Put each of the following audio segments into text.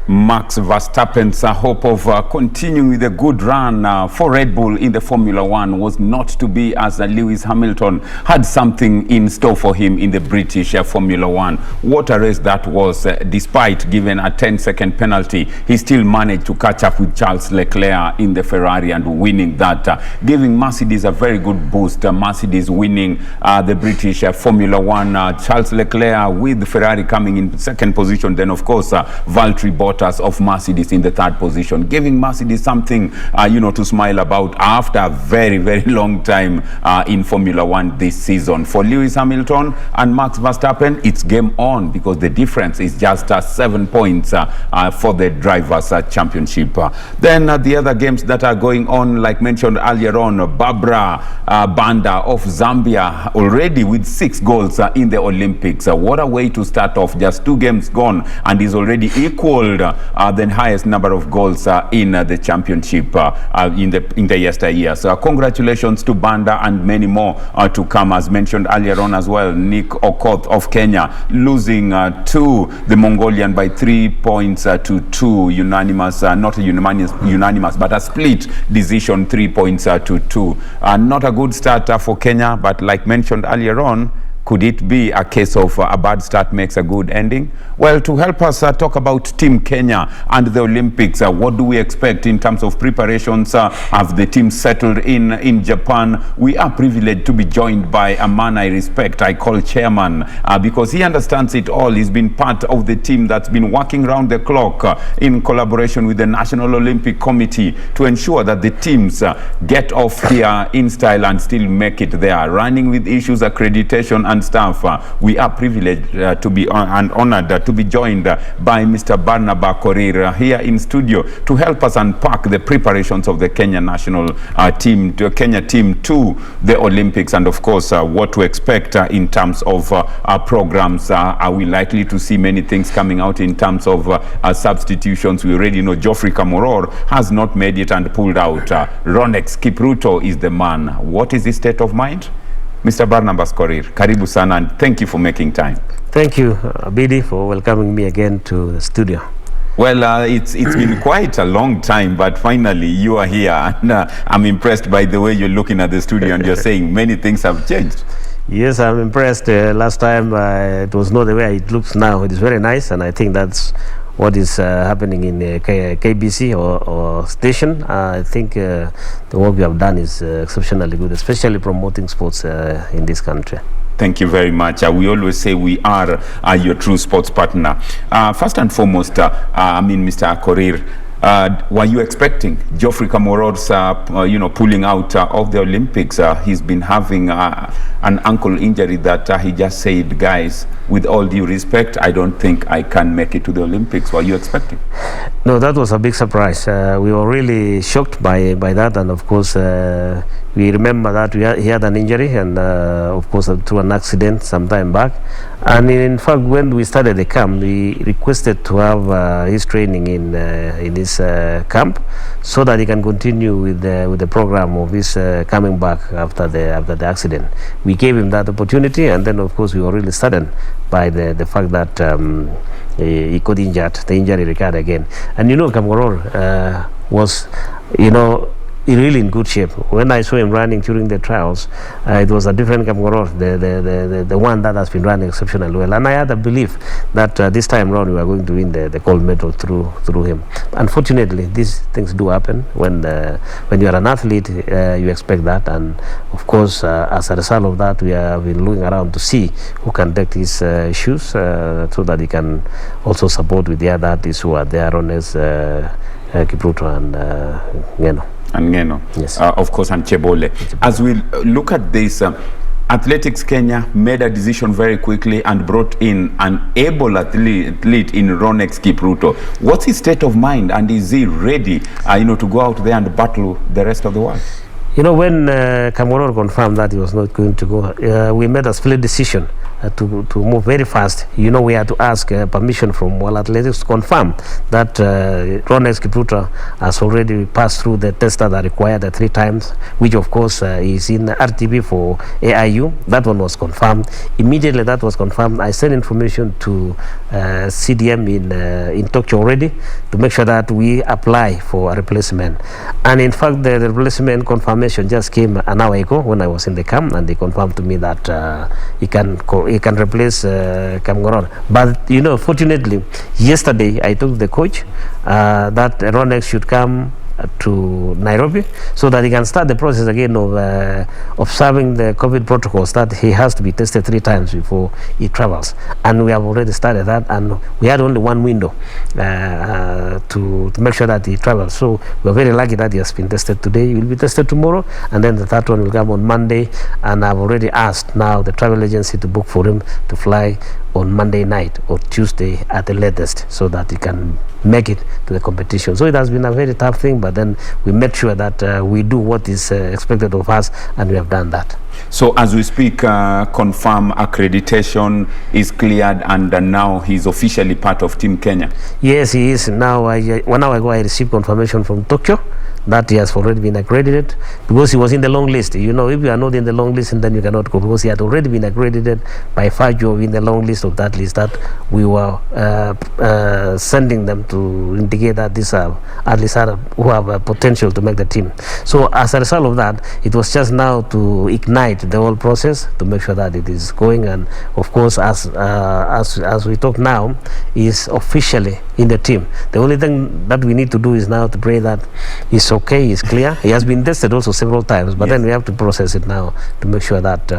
Max Verstappen's hope of continuing with a good run for Red Bull in the Formula One was not to be, as Lewis Hamilton had something in store for him in the British Formula One. What a race that was. Despite given a 10-second penalty, he still managed to catch up with Charles Leclerc in the Ferrari and winning that, giving Mercedes a very good boost. Mercedes winning the British Formula One. Charles Leclerc with Ferrari coming in second position. Then, of course, Valtteri Bottas of Mercedes in the third position, giving Mercedes something to smile about after a very, very long time in Formula One this season. For Lewis Hamilton and Max Verstappen, it's game on because the difference is just 7 points for the Drivers' Championship. Then the other games that are going on, like mentioned earlier on, Barbara Banda of Zambia already with 6 goals in the Olympics. What a way to start off, just 2 games gone, and is already equaled the highest number of goals in the championship in the yesteryear. So congratulations to Banda and many more to come, as mentioned earlier on as well. Nick Okoth of Kenya losing to the Mongolian by 3 points to 2, unanimous, not a unanimous, but a split decision, 3 points to 2. Not a good start for Kenya, but like mentioned earlier on, could it be a case of a bad start makes a good ending? Well, to help us talk about Team Kenya and the Olympics, what do we expect in terms of preparations? Have the team settled in Japan? We are privileged to be joined by a man I respect, I call chairman, because he understands it all. He's been part of the team that's been working around the clock in collaboration with the National Olympic Committee to ensure that the teams get off here in style and still make it there, running with issues, accreditation, and staff. We are privileged to be and honored to be joined by Mr. Barnaba Korir here in studio to help us unpack the preparations of the Kenya national team, to Kenya team to the Olympics, and of course what to expect in terms of programs. Are we likely to see many things coming out in terms of substitutions? We already know Geoffrey Kamworor has not made it and pulled out. Ronex Kipruto is the man. What is his state of mind? Mr. Barnaba Korir, karibu sana, and thank you for making time. Thank you, Apidi, for welcoming me again to the studio. Well, it's been quite a long time, but finally you are here, and I'm impressed by the way you're looking at the studio and you're saying many things have changed. Yes, I'm impressed. Last time it was not the way it looks now. It is very nice, and I think that's what is happening in KBC or station. I think the work we have done is exceptionally good, especially promoting sports in this country. Thank you very much. We always say we are your true sports partner. First and foremost, Mr. Korir, were you expecting Geoffrey Kamworor's pulling out of the Olympics? He's been having an ankle injury that he just said, guys, with all due respect, I don't think I can make it to the Olympics. Were you expecting? No, that was a big surprise. We were really shocked by that, and of course we remember that he had an injury, and of course through an accident some time back. And in fact, when we started the camp, we requested to have his training in his camp, so that he can continue with the program of his coming back after the accident. We gave him that opportunity, and then of course we were really saddened by the fact that he got injured. The injury recurred again. And Kamworor was really in good shape. When I saw him running during the trials, it was a different Kamworor, the one that has been running exceptionally well. And I had a belief that this time around we were going to win the gold medal through him. Unfortunately, these things do happen. When you are an athlete, you expect that. And of course, as a result of that, we have been looking around to see who can take his shoes so that he can also support with the other artists who are there, Rones, Kipruto, and Ngeno. And Ngeno, yes. Of course, and Chebole. As we look at this, Athletics Kenya made a decision very quickly and brought in an able athlete in Ronex Kipruto. What's his state of mind, and is he ready, to go out there and battle the rest of the world? When Kamworor confirmed that he was not going to go, we made a split decision to move very fast. You know, we had to ask permission from World Athletics to confirm that Ronex Kipruto has already passed through the test that are required 3 times, which of course is in RTB for AIU. That one was confirmed. Immediately that was confirmed, I sent information to CDM in Tokyo already to make sure that we apply for a replacement. And in fact, the replacement confirmation just came an hour ago when I was in the camp, and they confirmed to me that he can replace Kamgoron. But you know, fortunately, yesterday I told the coach that Ronex should come to Nairobi so that he can start the process again of observing the COVID protocols, that he has to be tested 3 times before he travels. And we have already started that, and we had only 1 window to make sure that he travels. So we're very lucky that he has been tested today. He will be tested tomorrow, and then the 3rd one will come on Monday. And I've already asked now the travel agency to book for him to fly on Monday night or Tuesday at the latest, so that he can make it to the competition. So it has been a very tough thing, but then we made sure that we do what is expected of us, and we have done that. So as we speak, confirm accreditation is cleared, and now he's officially part of Team Kenya? Yes, he is. Now, 1 hour ago, I received confirmation from Tokyo that he has already been accredited, because he was in the long list. You know, if you are not in the long list, and then you cannot go, because he had already been accredited by virtue of in the long list of that list that we were sending them to indicate that these are athletes who have potential to make the team. So as a result of that, it was just now to ignite the whole process to make sure that it is going. And of course, as we talk now, is officially in the team. The only thing that we need to do is now to pray that he's okay, he's clear. He has been tested also several times, but yes, then we have to process it now to make sure that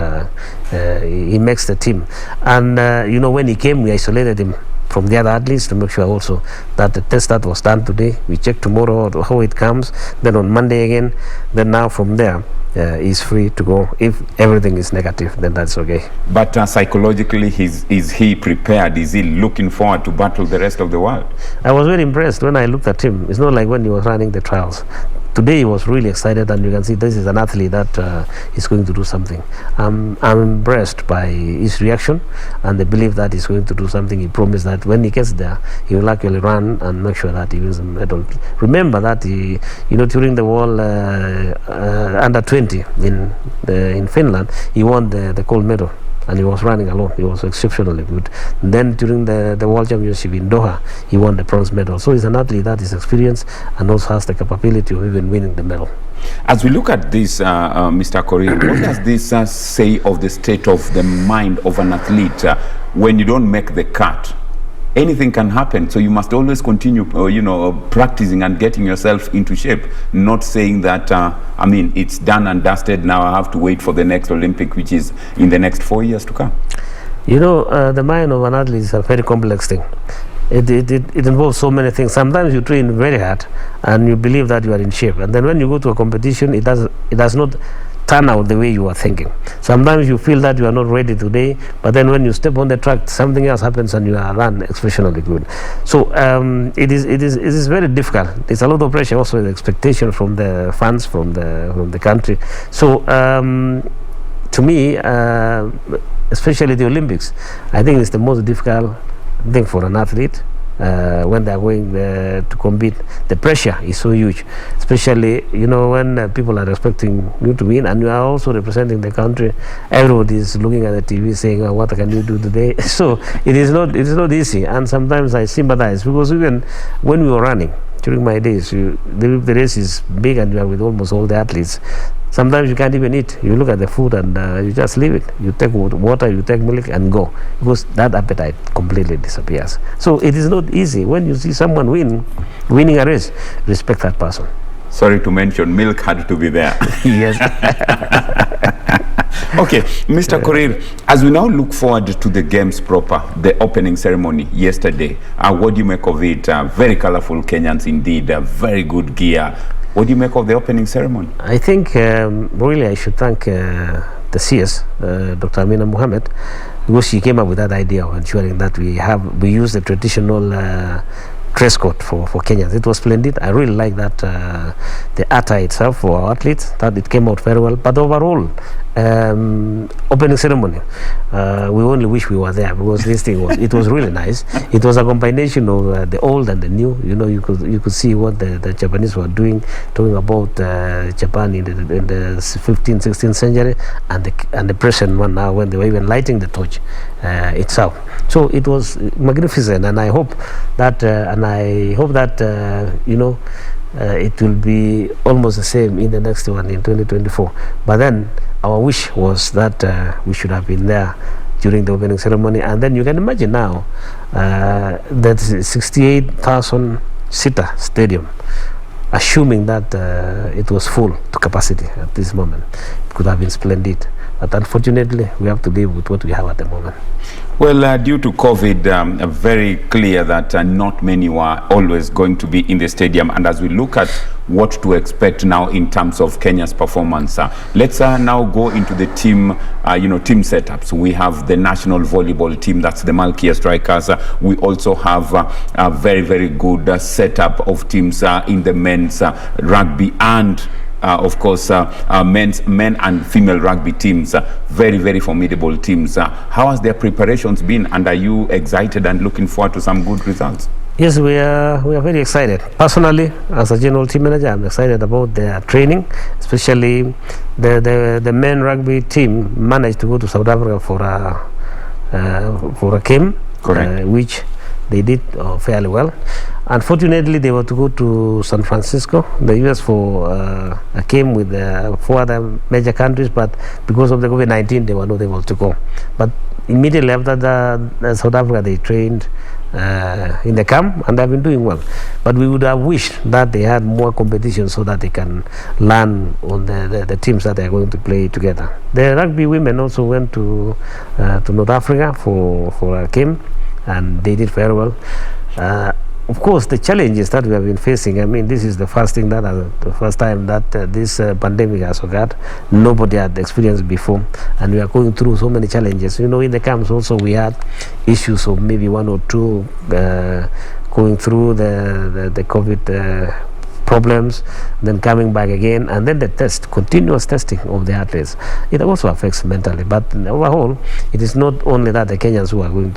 he makes the team. And you know, when he came, we isolated him from the other athletes to make sure also that the test that was done today, we check tomorrow how it comes, then on Monday again, then now from there is free to go. If everything is negative, then that's okay. But psychologically, is he prepared? Is he looking forward to battle the rest of the world? I was very impressed when I looked at him. It's not like when he was running the trials. Today he was really excited, and you can see this is an athlete that is going to do something. I'm impressed by his reaction and the belief that he's going to do something. He promised that when he gets there, he will actually run and make sure that he wins a medal. Remember that he, you know, during the World Under 20 in Finland, he won the gold medal, and he was running alone. He was exceptionally good. And then during the World Championship in Doha, he won the bronze medal. So he's an athlete that is experienced and also has the capability of even winning the medal. As we look at this, Mr. Korir, what does this say of the state of the mind of an athlete when you don't make the cut? Anything can happen, so you must always continue, practicing and getting yourself into shape. Not saying that, I mean, it's done and dusted. Now I have to wait for the next Olympic, which is in the next 4 years to come. You know, the mind of an athlete is a very complex thing. It involves so many things. Sometimes you train very hard and you believe that you are in shape, and then when you go to a competition, it does not turn out the way you are thinking. Sometimes you feel that you are not ready today, but then when you step on the track, something else happens and you are run exceptionally good. So it is very difficult. There's a lot of pressure, also the expectation from the fans, from the country. So to me, especially the Olympics, I think it's the most difficult thing for an athlete. When they are going to compete, the pressure is so huge, especially when people are expecting you to win and you are also representing the country. Everybody is looking at the TV saying, oh, what can you do today? So it is not easy, and sometimes I sympathize, because even when we were running during my days, the race is big and you are with almost all the athletes. Sometimes you can't even eat. You look at the food and you just leave it. You take water, you take milk and go, because that appetite completely disappears. So it is not easy. When you see someone winning a race, respect that person. Sorry to mention, milk had to be there. Yes. Okay, Mr. Korir, as we now look forward to the games proper, the opening ceremony yesterday, what do you make of it? Very colorful Kenyans indeed, very good gear. What do you make of the opening ceremony? I think really I should thank the CS, Dr. Amina Mohammed, because she came up with that idea of ensuring that we use the traditional dress code for Kenyans. It was splendid. I really like that the attire itself for our athletes, that it came out very well. But overall, opening ceremony, we only wish we were there, because this thing was really nice. It was a combination of the old and the new. You know, you could see what the Japanese were doing, talking about Japan in the 15th, 16th century, and the present one now, when they were even lighting the torch itself. So it was magnificent, and I hope that it will be almost the same in the next one in 2024. But then our wish was that we should have been there during the opening ceremony. And then you can imagine now that 68,000 seater stadium, assuming that it was full to capacity at this moment. It could have been splendid. But unfortunately, we have to live with what we have at the moment. Well, due to COVID, very clear that not many were always going to be in the stadium. And as we look at what to expect now in terms of Kenya's performance, let's now go into the team, team setups. We have the national volleyball team, that's the Malkia Strikers. We also have a very, very good setup of teams in the men's rugby and of course, men and female rugby teams, very, very formidable teams. How has their preparations been, and are you excited and looking forward to some good results? Yes, we are very excited. Personally, as a general team manager, I'm excited about their training, especially the men rugby team managed to go to South Africa for a camp, which they did fairly well. Unfortunately, they were to go to San Francisco, the US, for a game with 4 other major countries, but because of the COVID-19, they were not able to go. But immediately after South Africa, they trained in the camp, and they've been doing well. But we would have wished that they had more competition so that they can learn on the teams that they are going to play together. The rugby women also went to North Africa for a game, and they did very well. Of course, the challenges that we have been facing, I mean, this is the first time that this pandemic has occurred. Nobody had experienced before, and we are going through so many challenges. You know, in the camps also we had issues of maybe 1 or 2 going through the COVID problems, then coming back again, and then the continuous testing of the athletes. It also affects mentally, but overall, it is not only that the Kenyans who are going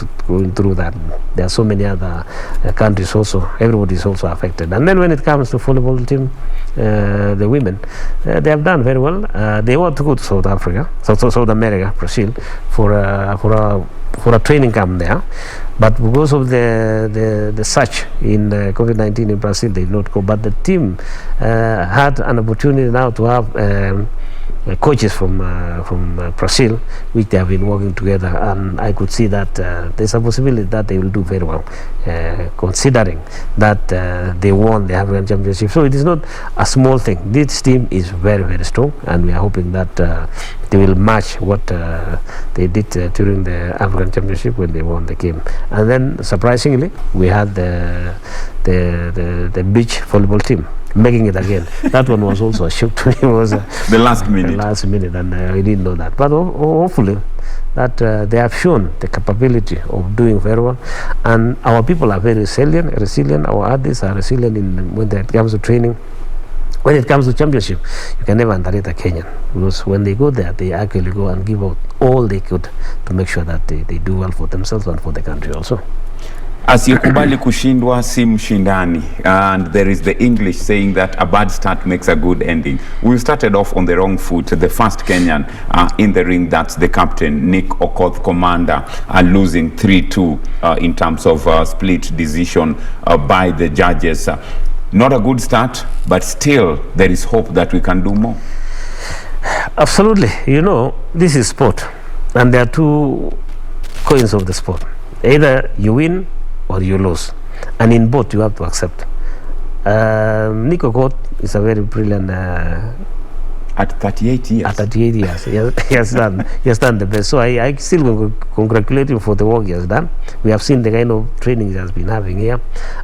through that. There are so many other countries also. Everybody is also affected. And then when it comes to volleyball team, the women, they have done very well. They want to go to South Africa, South America, Brazil, for a training camp there. But because of the surge in COVID-19 in Brazil, they did not go. But the team had an opportunity now to have coaches from Brazil, which they have been working together, and I could see that there's a possibility that they will do very well, considering that they won the African Championship. So it is not a small thing. This team is very, very strong, and we are hoping that they will match what they did during the African Championship when they won the game. And then, surprisingly, we had the beach volleyball team making it again. That one was also a shock to me. It was the last minute, and I didn't know that. But hopefully, that they have shown the capability of doing very well, and our people are very resilient. Our athletes are resilient when it comes to training. When it comes to championship, you can never underrate a Kenyan, because when they go there, they actually go and give out all they could to make sure that they do well for themselves and for the country also. Asiyekubali kushindwa si mshindani, and there is the English saying that a bad start makes a good ending. We started off on the wrong foot. The first Kenyan in the ring, that's the captain, Nick Okoth, commander, losing 3-2 in terms of split decision by the judges. Not a good start, but still there is hope that we can do more. Absolutely. You know, this is sport, and there are 2 coins of the sport. Either you win or you lose, and in both you have to accept. Nick Okoth is a very brilliant at 38 years. At 38 years, he has done the best. So I still congratulate him for the work he has done. We have seen the kind of training he has been having here,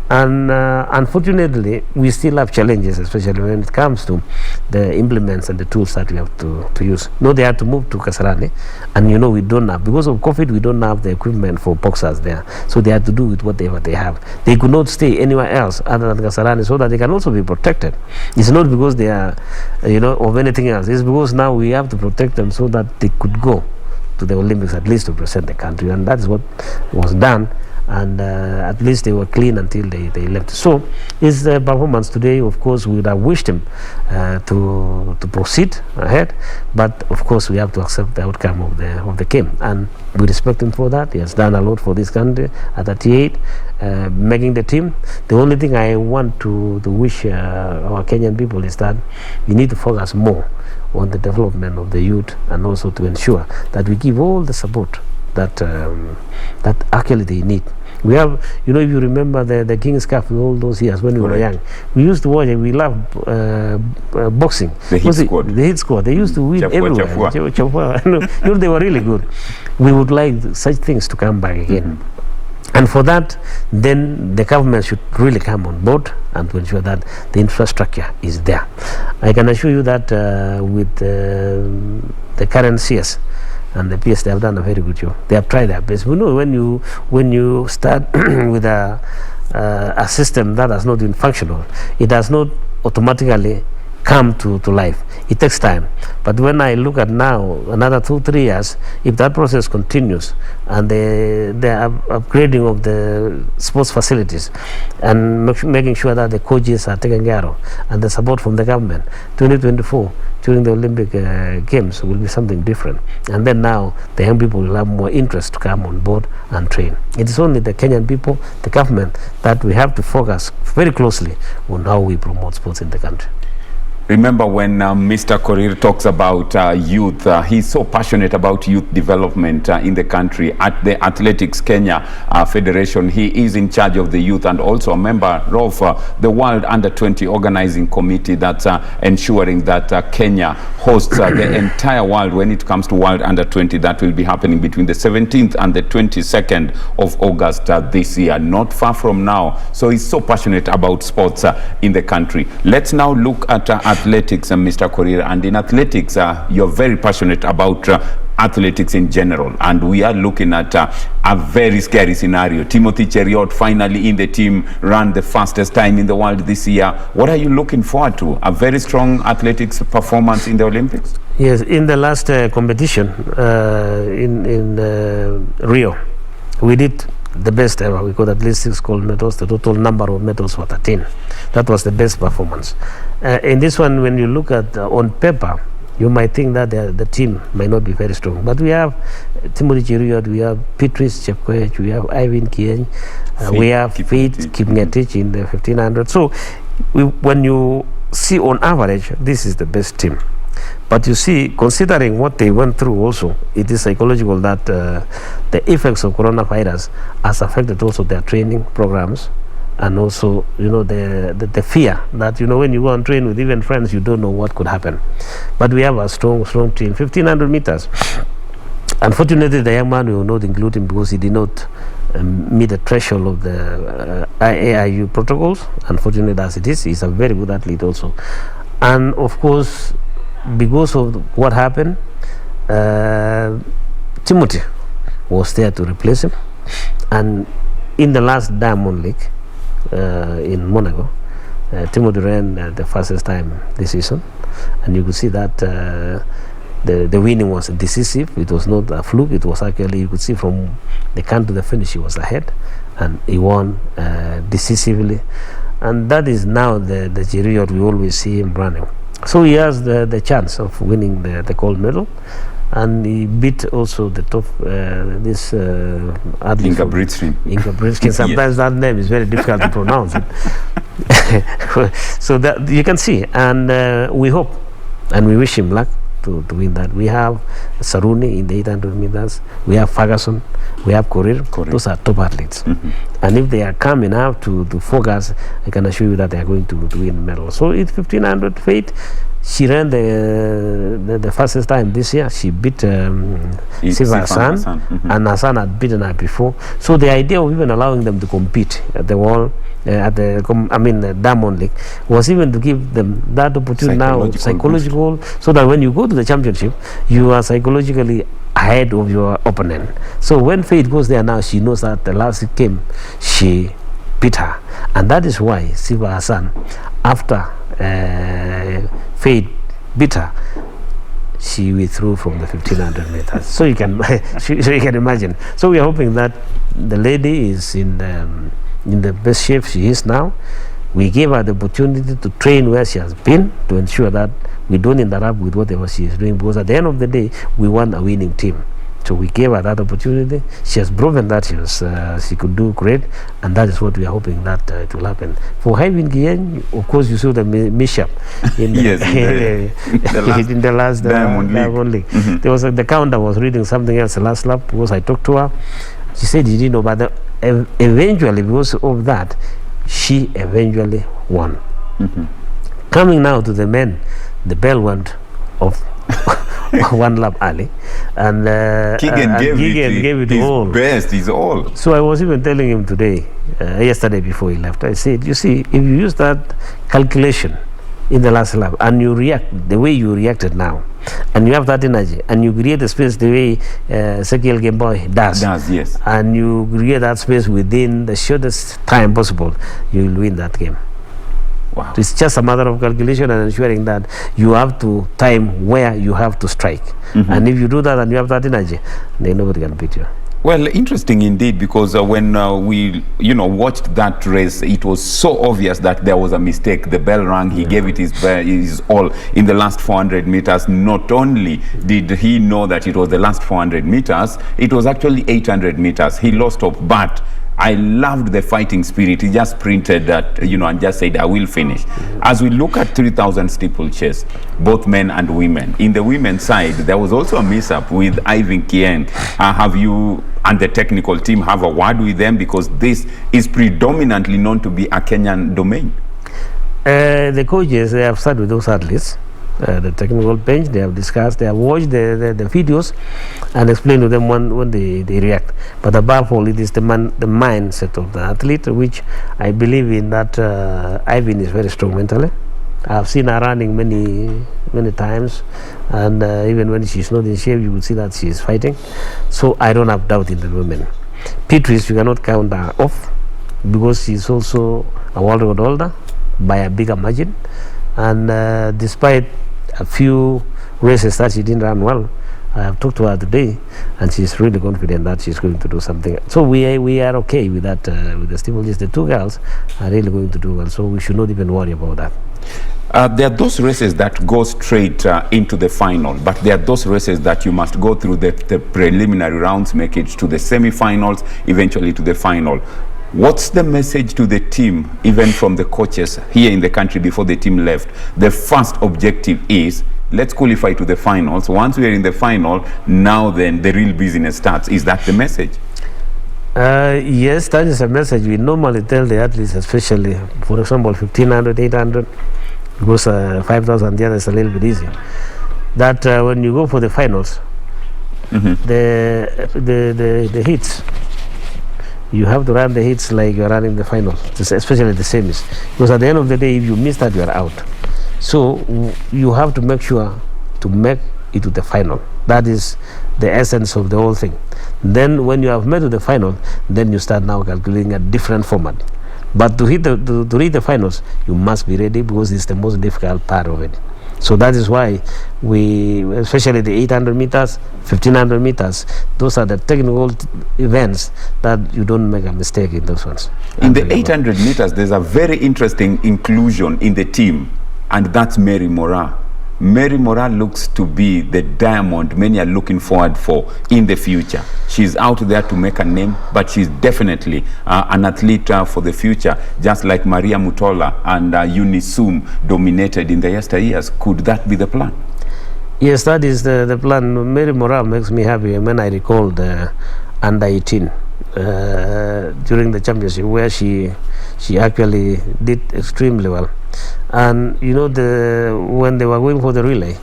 and unfortunately, we still have challenges, especially when it comes to the implements and the tools that we have to use. No, they had to move to Kasarani, and you know we don't have, because of COVID, we don't have the equipment for boxers there. So they had to do with whatever they have. They could not stay anywhere else other than Kasarani, so that they can also be protected. It's not because they are, of anything nothing else. It's because now we have to protect them so that they could go to the Olympics at least to represent the country, and that's what was done. And at least they were clean until they left. So his performance today, of course, we would have wished him to proceed ahead, but of course we have to accept the outcome of the game, and we respect him for that. He has done a lot for this country at 38, making the team. The only thing I want to wish our Kenyan people is that we need to focus more on the development of the youth, and also to ensure that we give all the support that that actually they need. We have, if you remember the King's Cup all those years when we were young, we used to watch and we loved boxing. The hit squad. They used to win everywhere. They were really good. We would like such things to come back again. And for that, then the government should really come on board and to ensure that the infrastructure is there. I can assure you that with the current CS and the PS, they have done a very good job. They have tried their best. We know when you start with a system that has not been functional, it does not automatically come to life. It takes time. But when I look at now, another 2-3 years, if that process continues and the upgrading of the sports facilities and making sure that the coaches are taken care of and the support from the government, 2024 during the Olympic Games will be something different. And then now the young people will have more interest to come on board and train. It is only the Kenyan people, the government, that we have to focus very closely on how we promote sports in the country. Remember when Mr. Korir talks about youth, he's so passionate about youth development in the country. At the Athletics Kenya Federation, he is in charge of the youth and also a member of the World Under-20 Organizing Committee that's ensuring that Kenya hosts the entire world when it comes to World Under-20. That will be happening between the 17th and the 22nd of August this year, not far from now. So he's so passionate about sports in the country. Let's now look at athletics, Mr. Korir. And in athletics, you're very passionate about athletics in general, and we are looking at a very scary scenario. Timothy Cheruiyot finally in the team, ran the fastest time in the world this year. What are you looking forward to? A very strong athletics performance in the Olympics? Yes, in the last competition in Rio, we did the best ever. We got at least 6 gold medals. The total number of medals was 13. That was the best performance. In this one, when you look at on paper, you might think that the team might not be very strong. But we have Timothy Cheruiyot, we have Beatrice Chepkoech, we have Ivan Kieny, we have Faith Kipngetich in the 1500. So when you see on average, this is the best team. But you see, considering what they went through also, it is psychological that the effects of coronavirus has affected also their training programs, and also, the fear that, when you go and train with even friends, you don't know what could happen. But we have a strong team. 1500 meters. Unfortunately, the young man, we will not include him because he did not meet the threshold of the IAIU protocols. Unfortunately, as it is, he's a very good athlete also. And of course, because of what happened, Timothy was there to replace him. And in the last Diamond League in Monaco, Timothy ran the fastest time this season, and you could see that the winning was decisive. It was not a fluke. It was actually, you could see from the count to the finish, he was ahead, and he won decisively. And that is now the Cheruiyot we always see him running. So he has the chance of winning the gold medal, and he beat also the top this athlete, Inga Britskin. Sometimes that name is very difficult to pronounce. So that you can see, and we hope and we wish him luck to win that. We have Saruni in the 800 meters, we have Ferguson, we have Korir. Those are top athletes. And if they are calm enough to focus, I can assure you that they are going to win medal. So it's 1500 Faith. She ran the fastest time this year. She beat Siva Hassan, and Hassan had beaten her before. So the idea of even allowing them to compete at the wall, the Diamond League, was even to give them that opportunity now, psychological, so that when you go to the championship, you are psychologically ahead of your opponent. So when Faith goes there now, she knows that the last game she beat her, and that is why Siva Hassan, after Faith beat her, she withdrew from the 1500 meters. So you can imagine. So we are hoping that the lady is in the best shape she is now. We gave her the opportunity to train where she has been to ensure that we don't interrupt with whatever she is doing, because at the end of the day, we want a winning team. So we gave her that opportunity. She has proven that she could do great, and that is what we are hoping that it will happen. For Hyvin Gien, of course, you saw the mishap in in the last Diamond League. There was the counter was reading something else the last lap, because I talked to her. She said she didn't know, but eventually, because of that, she eventually won. Coming now to the men, the bell went off one lap early, and Keegan gave it his all. Best, his all. So I was even telling him today, yesterday before he left, I said, you see, if you use that calculation in the last lap and you react the way you reacted now, and you have that energy, and you create a space the way Sekiel Gameboy does, yes, and you create that space within the shortest time possible, you will win that game. Wow. It's just a matter of calculation and ensuring that you have to time where you have to strike. And if you do that and you have that energy, then nobody can beat you. Well, interesting indeed, because when we, watched that race, it was so obvious that there was a mistake. The bell rang. He gave it his all in the last 400 meters. Not only did he know that it was the last 400 meters, it was actually 800 meters. He lost hope, but I loved the fighting spirit. He just sprinted that, and just said, I will finish. As we look at 3,000 steeplechase, both men and women, in the women's side, there was also a mishap with Hyvin Gien. Have you and the technical team have a word with them? Because this is predominantly known to be a Kenyan domain. The coaches, they have sat with those athletes. The technical bench, they have discussed, they have watched the videos and explained to them when they react. But above all, it is the mindset of the athlete, which I believe in that Hyvin is very strong mentally. I've seen her running many times, and even when she's not in shape, you will see that she's fighting. So I don't have doubt in the women. Beatrice, you cannot count her off, because she's also a world record holder by a bigger margin. And despite a few races that she didn't run well, I have talked to her today, and she's really confident that she's going to do something. So we are okay with that, with the steeplechase. The two girls are really going to do well, so we should not even worry about that. There are those races that go straight into the final, but there are those races that you must go through the preliminary rounds, make it to the semi-finals, eventually to the final. What's the message to the team, even from the coaches here in the country before the team left? The first objective is, let's qualify to the finals. Once we are in the final, now then the real business starts. Is that the message? Yes, that is a message we normally tell the athletes, especially, for example, 1,500, 800, because 5,000, the other is a little bit easy. That when you go for the finals, the hits, you have to run the hits like you're running the final, especially the semis. Because at the end of the day, if you miss that, you are out. So you have to make sure to make it to the final. That is the essence of the whole thing. Then when you have made to the final, then you start now calculating a different format. But to reach the finals, you must be ready, because it's the most difficult part of it. So that is why we, especially the 800 meters, 1,500 meters, those are the technical events that you don't make a mistake in those ones. In the 800 meters, there's a very interesting inclusion in the team, and that's Mary Moraa. Mary Moraa looks to be the diamond many are looking forward for in the future. She's out there to make a name, but she's definitely an athlete for the future, just like Maria Mutola and Unisum dominated in the yesteryears. Could that be the plan? Yes, that is the plan. Mary Moraa makes me happy when I recall the under 18 during the championship, where she actually did extremely well. And when they were going for the relay,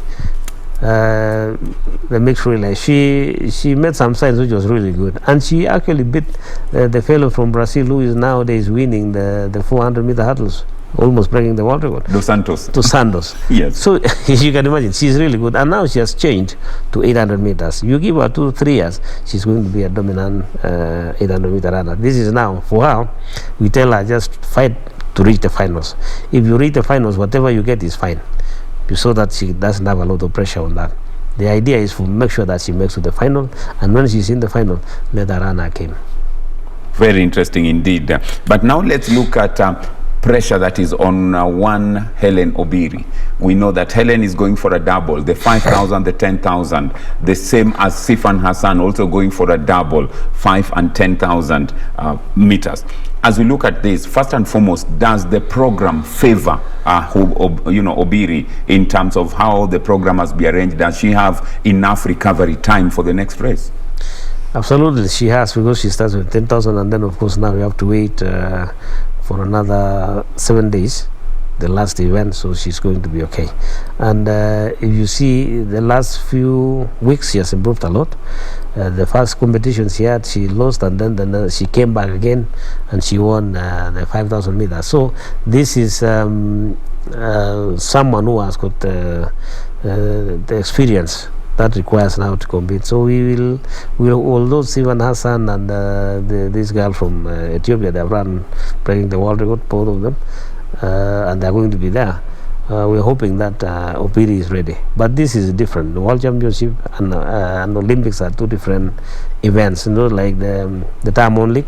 the mixed relay, she made some signs which was really good, and she actually beat the fellow from Brazil who is nowadays winning the 400 meter hurdles, almost breaking the world record. Dos Santos. Yes. So you can imagine, she's really good, and now she has changed to 800 meters. You give her 2-3 years, she's going to be a dominant 800 meter runner. This is now for her. We tell her, just fight to reach the finals. If you reach the finals, whatever you get is fine, so that she doesn't have a lot of pressure on that. The idea is to make sure that she makes to the final, and when she's in the final, let her run her game. Very interesting indeed. But now let's look at pressure that is on one Helen Obiri. We know that Helen is going for a double, the 5,000, the 10,000, the same as Sifan Hassan also going for a double, 5 and 10,000 meters. As we look at this, first and foremost, does the program favor Obiri in terms of how the program has been arranged? Does she have enough recovery time for the next race? Absolutely, she has, because she starts with 10,000, and then of course now we have to wait for another 7 days, the last event, so she's going to be okay. And if you see the last few weeks, she has improved a lot. The first competition she had, she lost, and then she came back again and she won the 5,000 meters. So this is someone who has got the experience that requires now to compete. So we'll although Sivan Hassan and this girl from Ethiopia, they have run breaking the world record, both of them, and they're going to be there. We're hoping that Obiri is ready, but this is different. The World Championship and Olympics are two different events. You know, like the time only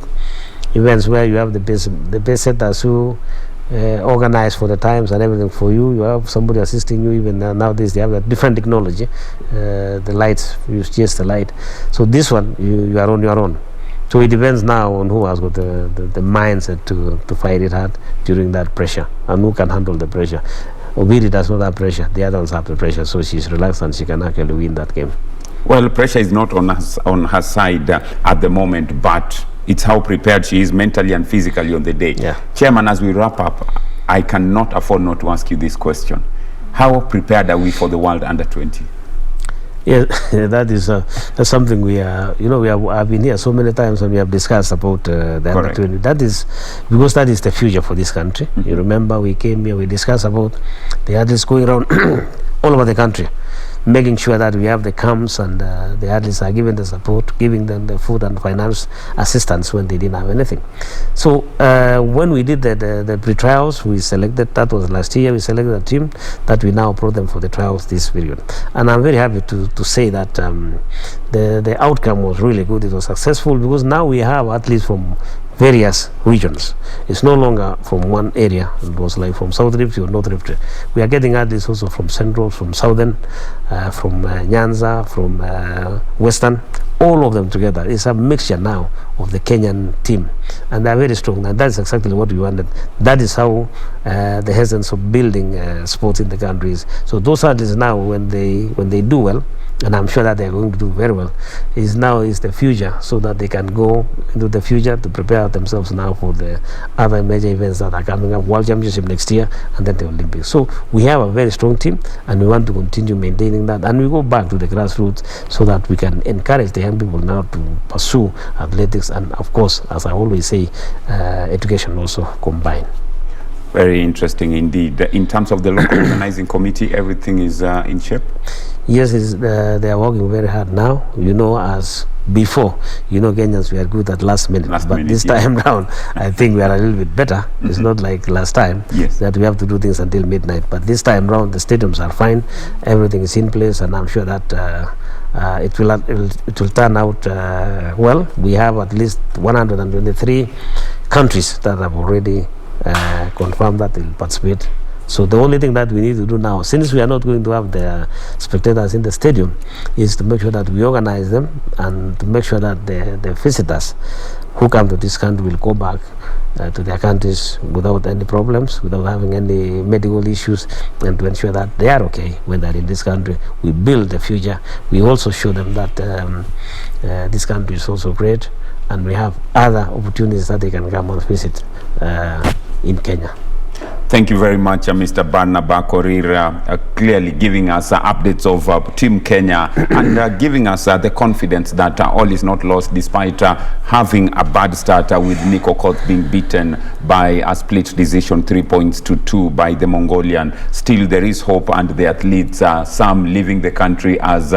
events where you have the best setters who organize for the times and everything for you. You have somebody assisting you. Even nowadays they have a different technology. The lights, you just the light. So this one you are on your own. So it depends now on who has got the mindset to fight it hard during that pressure, and who can handle the pressure. Obiri does not have pressure. The others have the pressure, so she's relaxed and she can actually win that game. Well, pressure is not on her side at the moment, but it's how prepared she is mentally and physically on the day. Yeah. Chairman, as we wrap up, I cannot afford not to ask you this question. How prepared are we for the World Under-20? Yeah, that's something we are. You know, I've been here so many times and we have discussed about the Under-20. That is because that is the future for this country. Mm-hmm. You remember we came here, we discussed about the athletes going around all over the country, making sure that we have the camps and the athletes are given the support, giving them the food and finance assistance when they didn't have anything. So when we did the pre-trials, we selected, that was last year, we selected a team that we now brought them for the trials this period. And I'm very happy to say that the outcome was really good. It was successful because now we have athletes from various regions. It's no longer from one area. It was like from South Rift to North Rift. We are getting athletes also from Central, from Southern, from Nyanza, from Western, all of them together. It's a mixture now of the Kenyan team, and they're very strong, and that's exactly what we wanted. That is how the essence of building sports in the country is. So those athletes now, when they do well, and I'm sure that they're going to do very well, is the future, so that they can go into the future to prepare themselves now for the other major events that are coming up, World Championship next year and then the Olympics. So we have a very strong team and we want to continue maintaining that, and we go back to the grassroots so that we can encourage the young people now to pursue athletics, and of course, as I always say, education also combined. Very interesting indeed. In terms of the local organizing committee, everything is in shape? Yes, they are working very hard now. You know, as before, you know, Kenyans were good at last minute, but this time round, I think we are a little bit better. Mm-hmm. It's not like last time that we have to do things until midnight. But this time round, the stadiums are fine. Everything is in place, and I'm sure that it will turn out well. We have at least 123 countries that have already confirmed that they will participate. So the only thing that we need to do now, since we are not going to have the spectators in the stadium, is to make sure that we organize them and to make sure that the visitors who come to this country will go back to their countries without any problems, without having any medical issues, and to ensure that they are okay when they're in this country. We build the future. We also show them that this country is also great, and we have other opportunities that they can come and visit in Kenya. Thank you very much, Mr. Barnaba Korir, clearly giving us updates of Team Kenya and giving us the confidence that all is not lost, despite having a bad start with Nico Koth being beaten by a split decision, 3 points to 2 by the Mongolian. Still, there is hope, and the athletes, some leaving the country as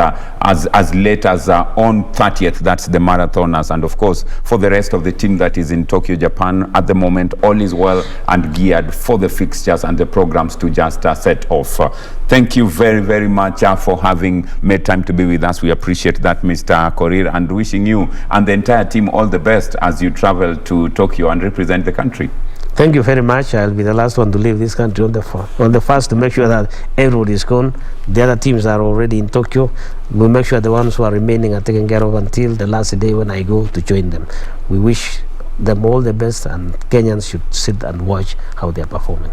late as on 30th. That's the marathoners, and of course, for the rest of the team that is in Tokyo, Japan, at the moment, all is well and geared for the fixtures and the programs to just set off. Thank you very, very much for having made time to be with us. We appreciate that, Mr. Korir, and wishing you and the entire team all the best as you travel to Tokyo and represent the country. Thank you very much. I'll be the last one to leave this country on the first to make sure that everybody is gone. The other teams are already in Tokyo. We'll make sure the ones who are remaining are taken care of until the last day when I go to join them. We wish them all the best, and Kenyans should sit and watch how they are performing.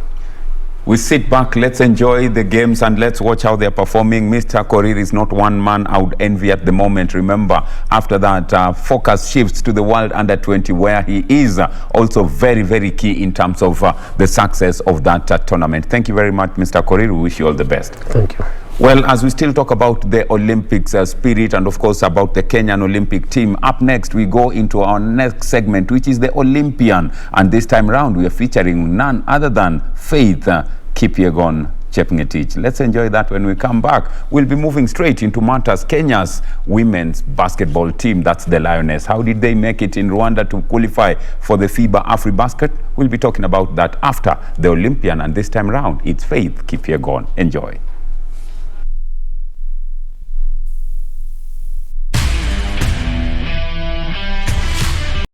We sit back, let's enjoy the games and let's watch how they're performing. Mr. Korir is not one man I would envy at the moment. Remember, after that, focus shifts to the World Under-20, where he is also very, very key in terms of the success of that tournament. Thank you very much, Mr. Korir. We wish you all the best. Thank you. Well, as we still talk about the Olympics spirit and of course about the Kenyan Olympic team, up next we go into our next segment, which is the Olympian. And this time round we are featuring none other than Faith Kipyegon Chepngetich. Let's enjoy that when we come back. We'll be moving straight into matters. Kenya's women's basketball team, that's the Lioness. How did they make it in Rwanda to qualify for the FIBA AfriBasket? We'll be talking about that after the Olympian, and this time round it's Faith Kipyegon. Enjoy.